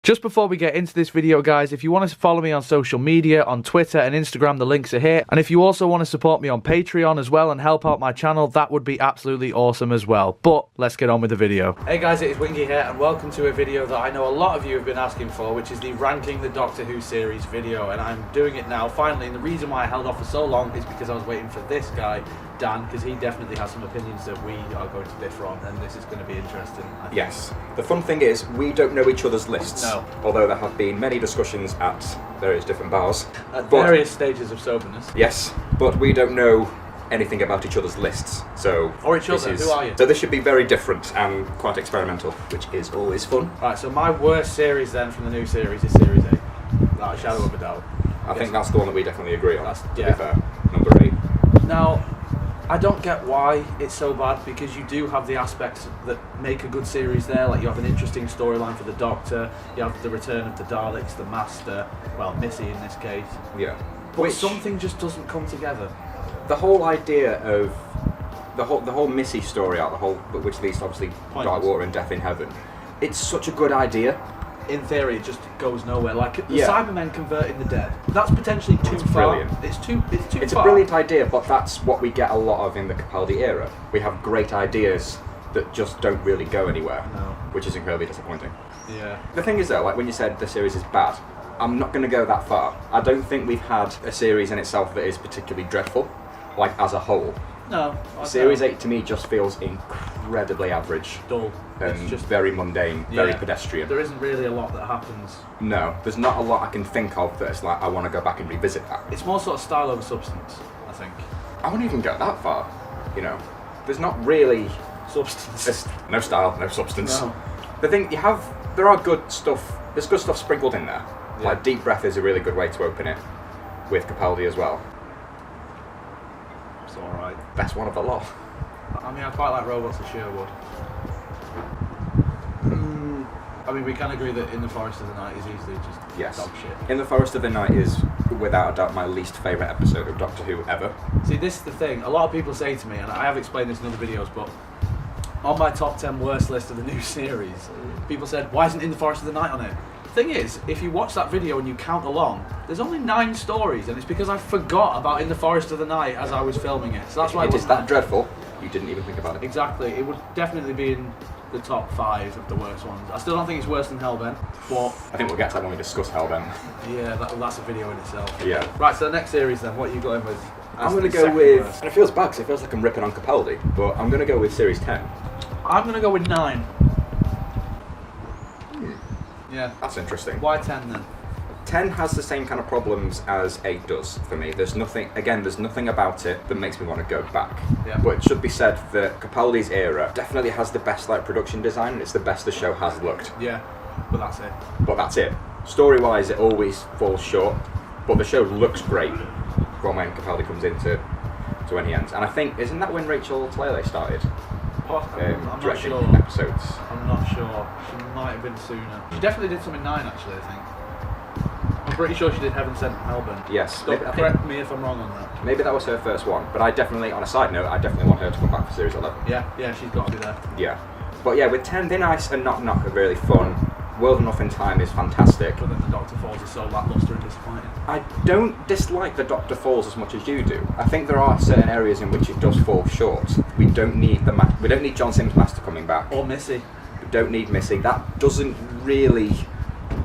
Just before we get into this video, guys, if you want to follow me on social media, on Twitter and Instagram, the links are here. And if you also want to support me on Patreon as well and help out my channel, that would be absolutely awesome as well. But let's get on with the video. Hey guys, it is Wingy here, and welcome to a video that I know a lot of you have been asking for, which is the Ranking the Doctor Who series video. And I'm doing it now, finally. And the reason why I held off for so long is because I was waiting for this guy, Dan, because he definitely has some opinions that we are going to differ on, and this is going to be interesting, I think. Yes. The fun thing is, we don't know each other's lists. No. Although there have been many discussions at various different bars. At various stages of soberness. Yes, but we don't know anything about each other's lists, so... Or each other, who are you? So this should be very different and quite experimental, which is always fun. Right, so my worst series then from the new series is Series 8. Without a shadow of a doubt. I think that's the one that we definitely agree on, That's, to yeah. be fair. Number 8. Now, I don't get why it's so bad, because you do have the aspects that make a good series there. Like, you have an interesting storyline for the Doctor, you have the return of the Daleks, the Master, well, Missy in this case. Yeah. But something just doesn't come together. The whole idea of the whole Missy story arc, which leads to obviously Pointless. Dark Water and Death in Heaven, it's such a good idea. In theory, it just goes nowhere. Like the Yeah. Cybermen converting the dead. That's potentially too It's far. brilliant. It's too It's far. a brilliant idea, but that's what we get a lot of in the Capaldi era. We have great ideas that just don't really go anywhere, No. which is incredibly disappointing. Yeah. The thing is though, like when you said the series is bad, I'm not going to go that far. I don't think we've had a series in itself that is particularly dreadful, like as a whole. No. Series 8 to me just feels incredibly average. Dull. And It's just very mundane, very pedestrian. There isn't really a lot that happens. No, there's not a lot I can think of that's like, I want to go back and revisit that. It's more sort of style over substance, I think. I wouldn't even go that far, you know. There's not really... Substance. No style, no substance. No. The thing, there are good stuff, there's good stuff sprinkled in there. Yeah. Like Deep Breath is a really good way to open it, with Capaldi as well. It's alright. That's one of a lot. I mean, I quite like Robots of Sherwood. I mean, we can agree that In the Forest of the Night is easily just dog shit. In the Forest of the Night is, without a doubt, my least favourite episode of Doctor Who ever. See, this is the thing. A lot of people say to me, and I have explained this in other videos, but on my top 10 worst list of the new series, people said, why isn't In the Forest of the Night on it? The thing is, if you watch that video and you count along, there's only 9 stories, and it's because I forgot about In the Forest of the Night as I was filming it. So that's why it is that dreadful, you didn't even think about it. Exactly. It would definitely be in the top 5 of the worst ones. I still don't think it's worse than Hellbent, but... I think we'll get to that when we discuss Hellbent. Yeah, that's a video in itself. Yeah. Right, so the next series then, what are you going with? I'm going to go with... And it feels bad because it feels like I'm ripping on Capaldi, but I'm going to go with Series 10. I'm going to go with 9. Yeah. That's interesting. Why 10 then? 10 has the same kind of problems as 8 does for me. There's nothing about it that makes me want to go back. Yeah. But it should be said that Capaldi's era definitely has the best production design, and it's the best the show has looked. Yeah, but that's it. But that's it. Story-wise, it always falls short, but the show looks great from when Capaldi comes in to when he ends. And I think, isn't that when Rachel Talalay started? I'm not directing sure. episodes. I'm not sure. She might have been sooner. She definitely did some in 9 actually, I think. I'm pretty sure she did Heaven Sent and Hellbent. Yes. Correct me if I'm wrong on that. Maybe that was her first one, but I definitely, on a side note, I definitely want her to come back for Series 11. Yeah, she's got to be there. Yeah. But yeah, with 10, Thin Ice and Knock Knock are really fun. World Enough in Time is fantastic. But then the Doctor Falls is so lacklustre and disappointing. I don't dislike the Doctor Falls as much as you do. I think there are certain areas in which it does fall short. We don't need John Simm's Master coming back. Or Missy. We don't need Missy. That doesn't really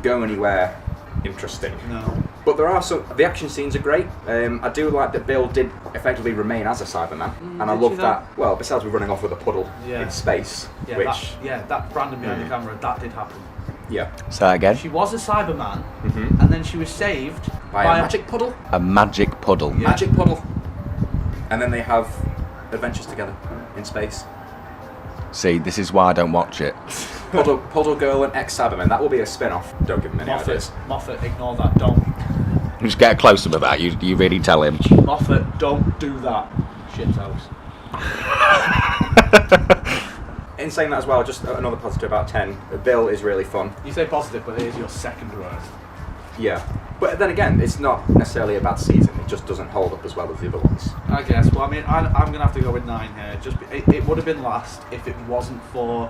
go anywhere interesting. No. But there are the action scenes are great. I do like that Bill did effectively remain as a Cyberman, and I love that. Well, besides we're running off with a puddle in space, that Brandon behind the camera, that did happen. Yeah. Say that again. She was a Cyberman, and then she was saved by a magic puddle. A magic puddle. Yeah. Magic puddle. And then they have adventures together in space. See, this is why I don't watch it. Puddle Girl and ex-Cyberman. That will be a spin-off. Don't give him any ideas. Moffat, ignore that. Don't. Just get closer with that. You really tell him. Moffat, don't do that. Shithouse. In saying that as well, just another positive about 10. Bill is really fun. You say positive, but it is your second worst. Yeah. But then again, it's not necessarily a bad season. It just doesn't hold up as well as the other ones. I guess. Well, I mean, I'm going to have to go with 9 here. It would have been last if it wasn't for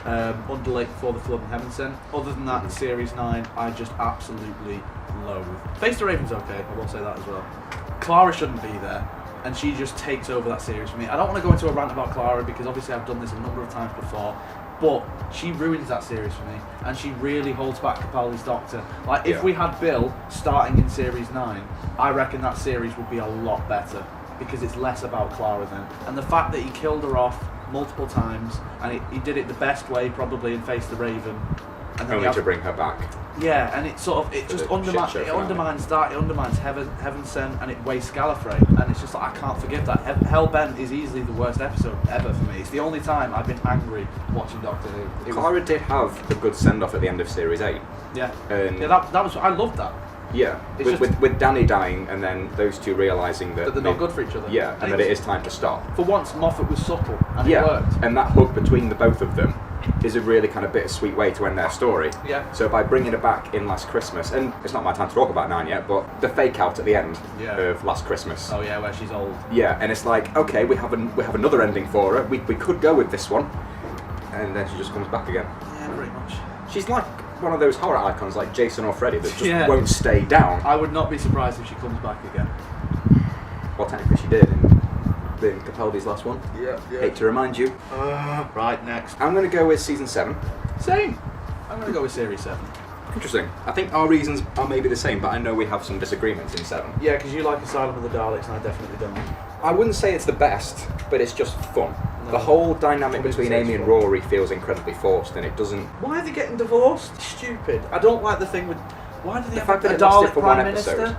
Underlake Before the Flood and Heaven Sent. Other than that, Series 9, I just absolutely loathe. Face the Raven's okay, I will say that as well. Clara shouldn't be there, and she just takes over that series for me. I don't want to go into a rant about Clara because obviously I've done this a number of times before, but she ruins that series for me, and she really holds back Capaldi's Doctor. Like, if we had Bill starting in Series 9, I reckon that series would be a lot better, because it's less about Clara then. And the fact that he killed her off multiple times, and he did it the best way probably in Face the Raven. And then Only to bring her back. Yeah, and it just undermines that, it undermines Heaven Sent, and it wastes Gallifrey, and it's just like, I can't forgive that. Hellbent is easily the worst episode ever for me. It's the only time I've been angry watching Doctor Who. Clara did have a good send-off at the end of Series 8. Yeah, that was, I loved that. Yeah, with Danny dying, and then those two realising that they're not good for each other. Yeah, and that it is time to stop. For once, Moffat was subtle, and it worked. And that hook between the both of them is a really kind of bittersweet way to end their story. Yeah. So by bringing it back in Last Christmas, and it's not my time to talk about 9 yet, but the fake out at the end of Last Christmas. Oh yeah, where she's old. Yeah, and it's like, okay, we have another ending for her. We could go with this one, and then she just comes back again. Yeah, pretty much. She's like one of those horror icons like Jason or Freddy that just won't stay down. I would not be surprised if she comes back again. Well, technically she did in Capaldi's last one. Yeah. Hate to remind you. Right, next. I'm going to go with Season 7. Same. I'm going to go with Series 7. Interesting. I think our reasons are maybe the same, but I know we have some disagreements in 7. Yeah, because you like Asylum of the Daleks, and I definitely don't. I wouldn't say it's the best, but it's just fun. No. The whole dynamic between Amy and Rory feels incredibly forced, and it doesn't... Why are they getting divorced? Stupid. I don't like the thing with... Why do they have fact a that it lasted Dalek for Prime one Minister?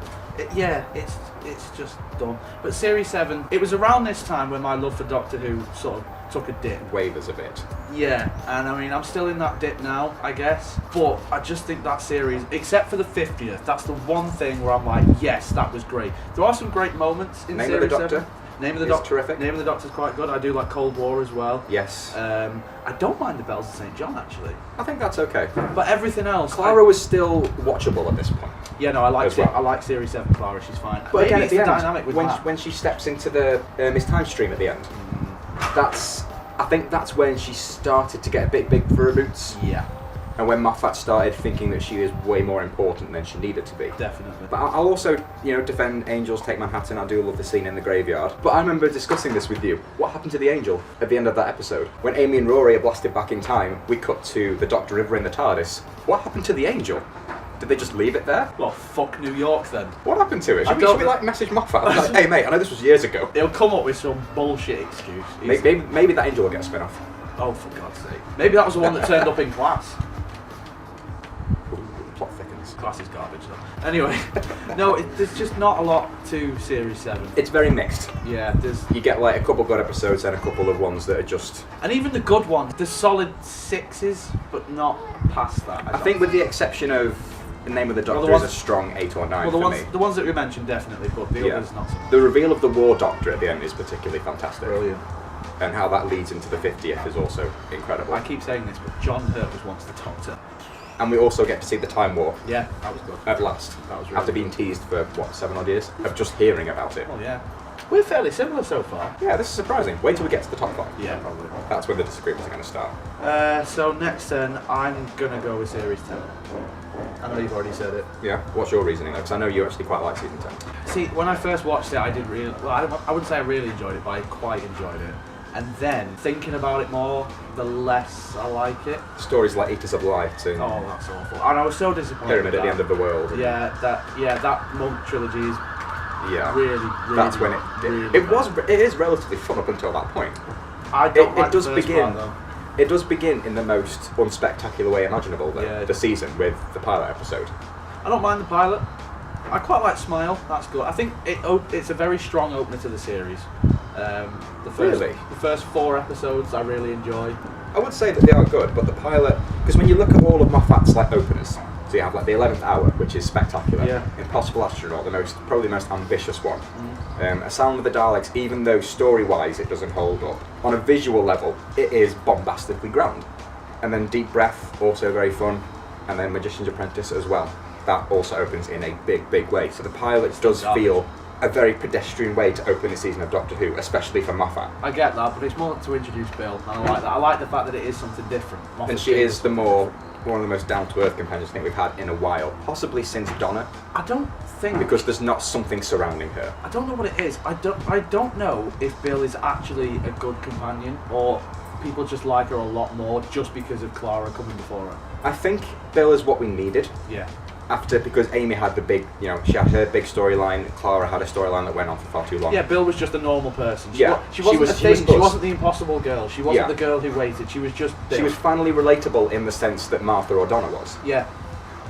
It's just dumb. But Series 7, it was around this time when my love for Doctor Who sort of took a dip. Wavers a bit. Yeah, and I mean, I'm still in that dip now, I guess. But I just think that series, except for the 50th, that's the one thing where I'm like, yes, that was great. There are some great moments in Series 7. Name of the Doctor. Terrific. Name of the Doctor's quite good. I do like Cold War as well. Yes. I don't mind the Bells of St. John, actually. I think that's okay. But everything else... Clara was still watchable at this point. Yeah, no, I like Series 7 Clara, she's fine. But maybe again, it's at the end, dynamic with when she steps into the Miss Time stream at the end, I think that's when she started to get a bit big for her boots. Yeah. And when Moffat started thinking that she is way more important than she needed to be. Definitely. But I'll also, defend Angels Take Manhattan. I do love the scene in the graveyard. But I remember discussing this with you. What happened to the Angel at the end of that episode? When Amy and Rory are blasted back in time, we cut to the Doctor River in the TARDIS. What happened to the Angel? Did they just leave it there? Well, fuck New York then. What happened to it? Should we message Moffat? Like, hey mate, I know this was years ago. He'll come up with some bullshit excuse. Maybe that Angel will get a spin-off. Oh, for God's sake. Maybe that was the one that turned up in Class. Plot thickens. Class is garbage though. Anyway, no, there's just not a lot to Series 7. It's very mixed. Yeah, you get like a couple good episodes and a couple of ones that are just... And even the good ones, there's solid 6s, but not past that. I think with the exception of The Name of the Doctor is a strong 8 or 9 for me. The ones that we mentioned definitely, but the others not so much. The reveal of the War Doctor at the end is particularly fantastic. Brilliant. And how that leads into the 50th is also incredible. I keep saying this, but John Hurt was once the Doctor. And we also get to see the Time Warp. Yeah, that was good. At last. That was really After being teased for, 7 odd years? Of just hearing about it. Oh yeah. We're fairly similar so far. Yeah, this is surprising. Wait till we get to the top 5. Yeah, probably. That's when the disagreements are going to start. So next then, I'm going to go with Series 10. I know you've already said it. Yeah, what's your reasoning though? Because I know you actually quite like Season 10. See, when I first watched it, I did really... Well, I wouldn't say I really enjoyed it, but I quite enjoyed it. And then, thinking about it more, the less I like it. Stories like Eaters of Light and... Oh, that's awful. And I was so disappointed. Pyramid at the End of the World. Yeah, that Monk trilogy is really that's when it really it is relatively fun up until that point. I don't like it does the first begin part, though. It does begin in the most unspectacular way imaginable though, Yeah. the season with the pilot episode. I don't mind the pilot. I quite like Smile, that's good. I think it's a very strong opener to the series. The first 4 episodes I really enjoy. I would say that they are good, but the pilot, because when you look at all of Moffat's like openers, so you have like the 11th Hour, which is spectacular. Yeah. Impossible Astronaut, probably the most ambitious one. A Sound of the Daleks, even though story-wise it doesn't hold up, on a visual level it is bombastically grand. And then Deep Breath, also very fun, and then Magician's Apprentice as well. That also opens in a big way. So the pilot does feel a very pedestrian way to open the season of Doctor Who, especially for Moffat. I get that, but it's more to introduce Bill, and I like that. I like the fact that it is something different. And she is one of the most down-to-earth companions I think we've had in a while, possibly since Donna. I don't think... Because there's not something surrounding her. I don't know what it is. I don't know if Bill is actually a good companion, or people just like her a lot more just because of Clara coming before her. I think Bill is what we needed. Yeah. Because Amy had the big, she had her big storyline. Clara had a storyline that went on for far too long. Yeah, Bill was just a normal person. She wasn't the impossible girl. She wasn't the girl who waited. She was just Bill. She was finally relatable in the sense that Martha or Donna was. Yeah.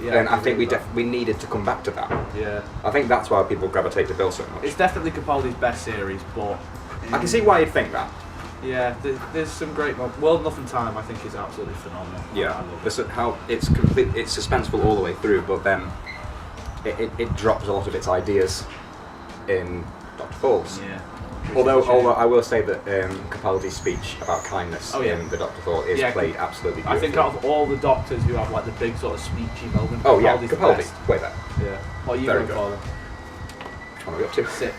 And I think we needed to come back to that. Yeah. I think that's why people gravitate to Bill so much. It's definitely Capaldi's best series, but... I can see why you'd think that. Yeah, there's some great moments. World Nothing Time, I think, is absolutely phenomenal. Yeah, how it's suspenseful all the way through, but then it drops a lot of its ideas in Dr. Falls. Yeah. Although I will say that Capaldi's speech about kindness in the Dr. Fall is played absolutely beautifully. I think out of all the doctors who have like the big sort of speechy moment, Capaldi, way better. Yeah. What are you Very going for then? Which one are we up to? 6th.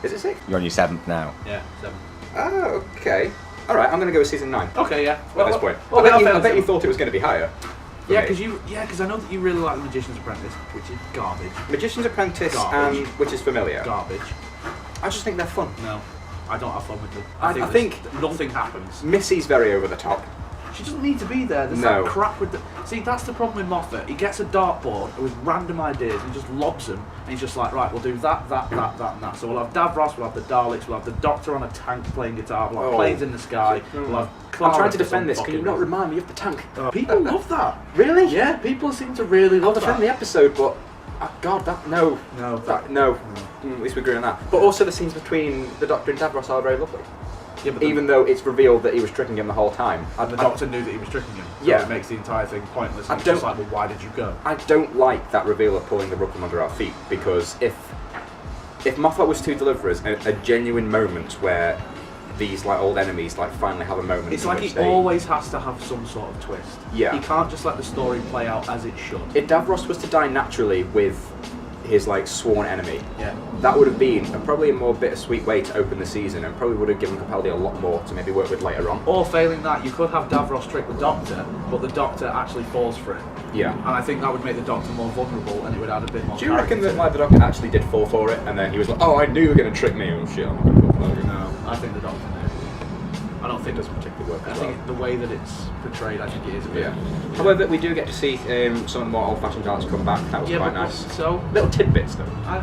Is it 6? You're on your 7th now. Yeah, 7. Oh, okay. Alright, I'm going to go with season 9. Okay, yeah. At this point. Well, I bet you thought it was going to be higher. Yeah, because I know that you really like The Magician's Apprentice, which is garbage. Magician's Apprentice, and which is familiar. Garbage. I just think they're fun. No, I don't have fun with them. I think nothing happens. Missy's very over the top. She doesn't need to be there. There's that crap with the... See, that's the problem with Moffat. He gets a dartboard with random ideas and he just lobs them. And he's just like, right, we'll do that, and that. So we'll have Davros, we'll have the Daleks, we'll have the Doctor on a tank playing guitar, we'll have planes in the sky, we'll have Clara. I'm trying to defend this. Can you not remind me of the tank? People love that. Really? Yeah, people seem to really love that. I'll defend the episode, but... God, no. At least we agree on that. But also the scenes between the Doctor and Davros are very lovely. Yeah, but even though it's revealed that he was tricking him the whole time. And the Doctor knew that he was tricking him. So it makes the entire thing pointless. And it's just like, well, why did you go? I don't like that reveal of pulling the rug from under our feet, because if Moffat was to deliver us a genuine moment where these old enemies finally have a moment. It's like he always has to have some sort of twist. Yeah. He can't just let the story play out as it should. If Davros was to die naturally with his sworn enemy, that would have been probably a more bittersweet way to open the season, and probably would have given Capaldi a lot more to maybe work with later on. Or failing that, you could have Davros trick the Doctor, but the Doctor actually falls for it. Yeah. And I think that would make the Doctor more vulnerable, and it would add a bit more. Do you reckon that the Doctor actually did fall for it, and then he was like, "Oh, I knew you were going to trick me." Oh shit, I'm not going to fall for it. No, I think the Doctor knew. I don't think it doesn't particularly work. I think the way that it's portrayed, I think it is a bit. Yeah. However, we do get to see some of the more old-fashioned Daleks come back. That was quite nice. So little tidbits, though. I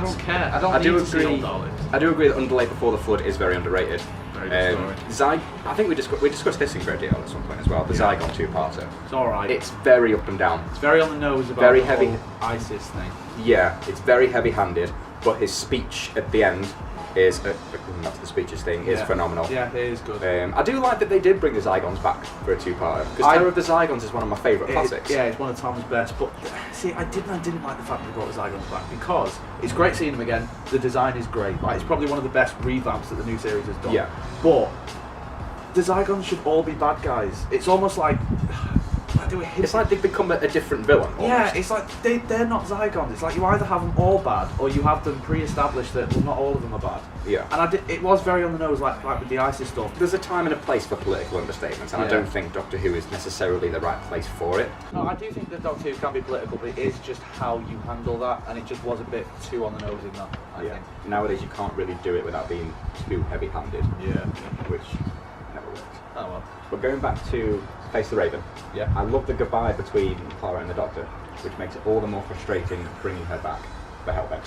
don't care. I do agree that Underlay Before the Flood is very underrated. Very good story. I think we discussed this in great deal at some point as well. The Zygon 2-parter. It's all right. It's very up and down. It's very on the nose about very the heavy whole ISIS thing. Yeah, it's very heavy-handed, but his speech at the end is that's the speeches thing is phenomenal. Yeah, it is good. I do like that they did bring the Zygons back for a 2-parter, because Terror of the Zygons is one of my favourite classics. Yeah, it's one of Tom's best. But see, I didn't like the fact that they brought the Zygons back, because it's great seeing them again. The design is great. It's probably one of the best revamps that the new series has done. Yeah. But the Zygons should all be bad guys. It's almost like it's like they've become a different villain. Almost. Yeah, it's like they're not Zygons. It's like you either have them all bad, or you have them pre-established that not all of them are bad. Yeah. And it was very on the nose, like with the ISIS stuff. There's a time and a place for political understatements, and I don't think Doctor Who is necessarily the right place for it. No, I do think that Doctor Who can be political, but it is just how you handle that, and it just was a bit too on the nose in that, I think. Nowadays you can't really do it without being too heavy-handed. Yeah. Which never works. Oh well. But going back to Face the Raven, I love the goodbye between Clara and the Doctor, which makes it all the more frustrating bringing her back for Hellbent.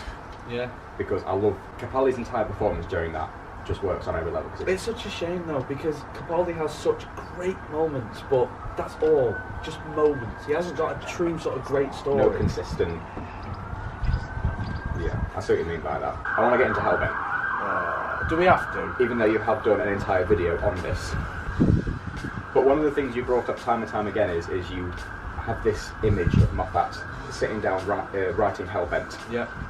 Yeah. Because I love Capaldi's entire performance during that. Just works on every level. It's such a shame though, because Capaldi has such great moments, but that's all, just moments. He hasn't got a true sort of great story. No consistent. Yeah, I see what you mean by that. I want to get into Hellbent. Do we have to? Even though you have done an entire video on this. But one of the things you brought up time and time again is you have this image of Moffat sitting down writing Hellbent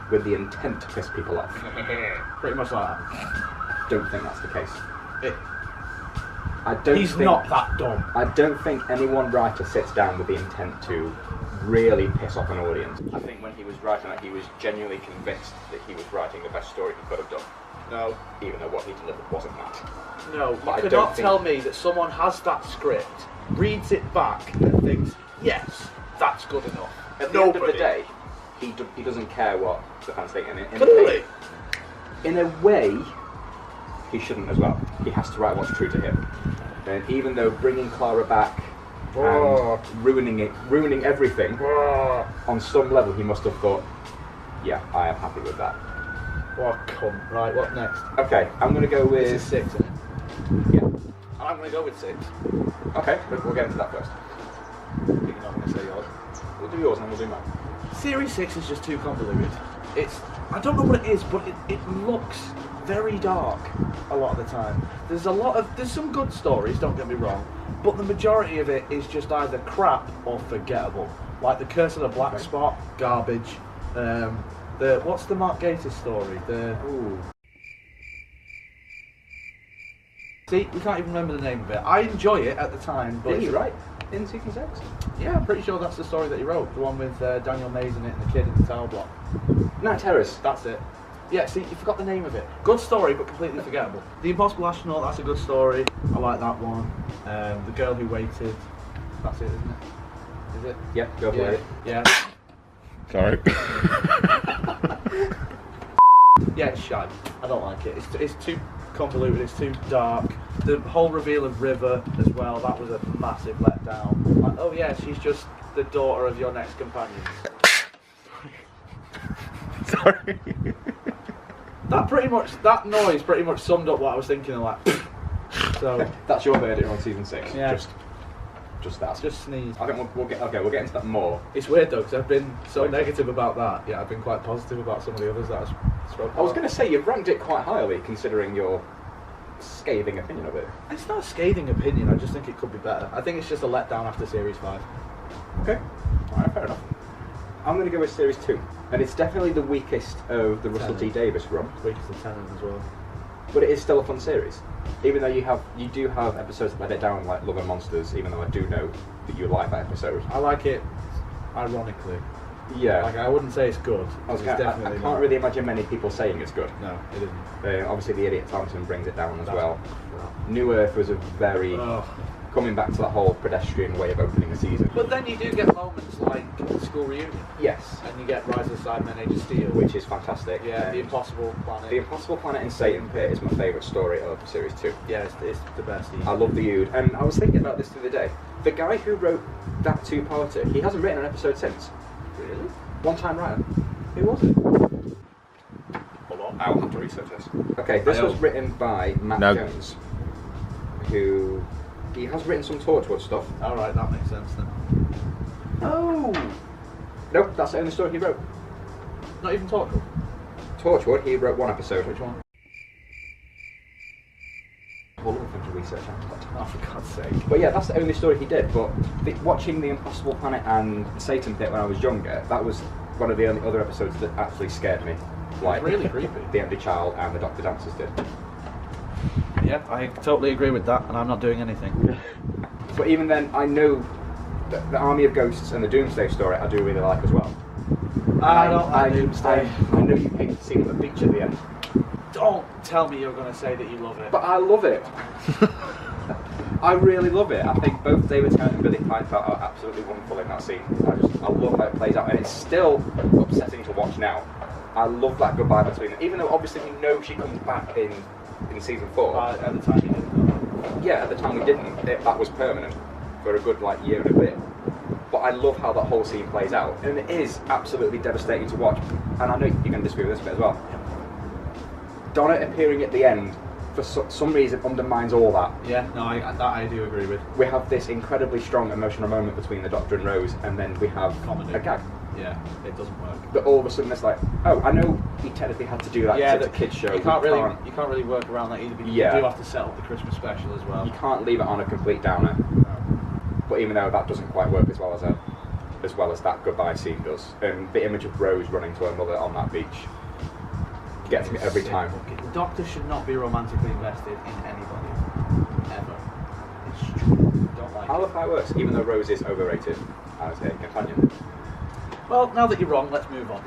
with the intent to piss people off. Pretty much like that. Don't think that's the case. He's not that dumb. I don't think any one writer sits down with the intent to really piss off an audience. I think when he was writing that, he was genuinely convinced that he was writing the best story he could have done. No. Even though what he delivered wasn't that. No, But I you don't cannot tell me that someone has that script, reads it back, and thinks, yes, that's good enough. At the end of the day, he doesn't care what the fans think. And Clearly. in a way, he shouldn't as well. He has to write what's true to him. And even though bringing Clara back and ruining everything, on some level he must have thought, yeah, I am happy with that. What cunt. Right, what next? Okay, I'm going to go with... This is 6, isn't it? Yeah. I'm going to go with 6. Okay, we'll get into that first. You're not going to say yours. We'll do yours and then we'll do mine. Series 6 is just too convoluted. I don't know what it is, but it looks very dark a lot of the time. There's some good stories, don't get me wrong, but the majority of it is just either crap or forgettable. Like the Curse of the Black Spot, garbage. What's the Mark Gatiss story? See, we can't even remember the name of it. I enjoy it at the time, but... Did he write in season 6? Yeah, I'm pretty sure that's the story that he wrote. The one with Daniel Mays in it and the kid in the tower block. Night Terrace. That's it. Yeah, see, you forgot the name of it. Good story, but completely forgettable. The Impossible Astronaut, that's a good story. I like that one. The Girl Who Waited. That's it, isn't it? Is it? Yeah, go for it. Yeah. Sorry. Yeah, it's shite. I don't like it. It's too convoluted, it's too dark. The whole reveal of River as well, that was a massive letdown. Like, oh yeah, she's just the daughter of your next companion. Sorry. That noise pretty much summed up what I was thinking of, like. So That's your verdict on season 6. Yeah. Just that. just sneeze. I think we'll get into that more. It's weird though, because I've been so negative about that. Yeah, I've been quite positive about some of the others that I've spoken about. I was going to say you've ranked it quite highly considering your scathing opinion of it. It's not a scathing opinion, I just think it could be better. I think it's just a letdown after Series 5. Okay. Alright, fair enough. I'm going to go with Series 2. And it's definitely the weakest of the Russell T Davies run. Weakest of Tennant as well. But it is still a fun series. Even though you do have episodes that let it down, like Love and Monsters, even though I do know that you like that episode. I like it, ironically. Yeah. Like, I wouldn't say it's good. I can't really imagine many people saying it's good. No, it isn't. Obviously the Idiot Thompson brings it down as well. Right. New Earth was a very... coming back to that whole pedestrian way of opening a season. But then you do get moments like the school reunion. Yes. And you get Rise of the Cybermen, Age of Steel. Which is fantastic. Yeah, The Impossible Planet. The Impossible Planet in Satan Pit is my favourite story of Series 2. Yeah, it's the best. I love the Ood. And I was thinking about this the other day. The guy who wrote that two-parter, he hasn't written an episode since. Really? One-time writer. Who was it? Hold on. I'll have to research this. Okay, this was written by Matt Jones, who... He has written some Torchwood stuff. Alright, that makes sense then. Oh! Nope, that's the only story he wrote. Not even Torchwood? Torchwood, he wrote one episode. Which one? We'll look for research after that. Oh, for God's sake. But yeah, that's the only story he did. But watching The Impossible Planet and Satan Pit when I was younger, that was one of the only other episodes that actually scared me. Like really creepy. The Empty Child and the Doctor Dancers did. Yeah, I totally agree with that, and I'm not doing anything. But even then, I know that the Army of Ghosts and the Doomsday story I do really like as well. I don't like Doomsday. I know you hate the scene at the beach at the end. Don't tell me you're going to say that you love it. But I love it. I really love it. I think both David Tennant and Billy Piper are absolutely wonderful in that scene. I love how it plays out, and it's still upsetting to watch now. I love that goodbye between them, even though obviously we know she comes back in season 4. At the time you didn't. Yeah, at the time we didn't. That was permanent for a good year and a bit. But I love how that whole scene plays out, and it is absolutely devastating to watch. And I know you're going to disagree with this bit as well. Donna appearing at the end, for some reason, undermines all that. Yeah, no, I do agree with. We have this incredibly strong emotional moment between the Doctor and Rose, and then we have comedy. A gag. Yeah, it doesn't work. But all of a sudden it's like, oh, I know he technically had to do that because it's a kids show. You can't really work around that either, because you do have to set up the Christmas special as well. You can't leave it on a complete downer. But even though that doesn't quite work as well as that goodbye scene does, and the image of Rose running to her mother on that beach gets me every time. The Doctor should not be romantically invested in anybody ever. It's true. Don't like I love how it works, even though Rose is overrated as a companion. Well, now that you're wrong, let's move on.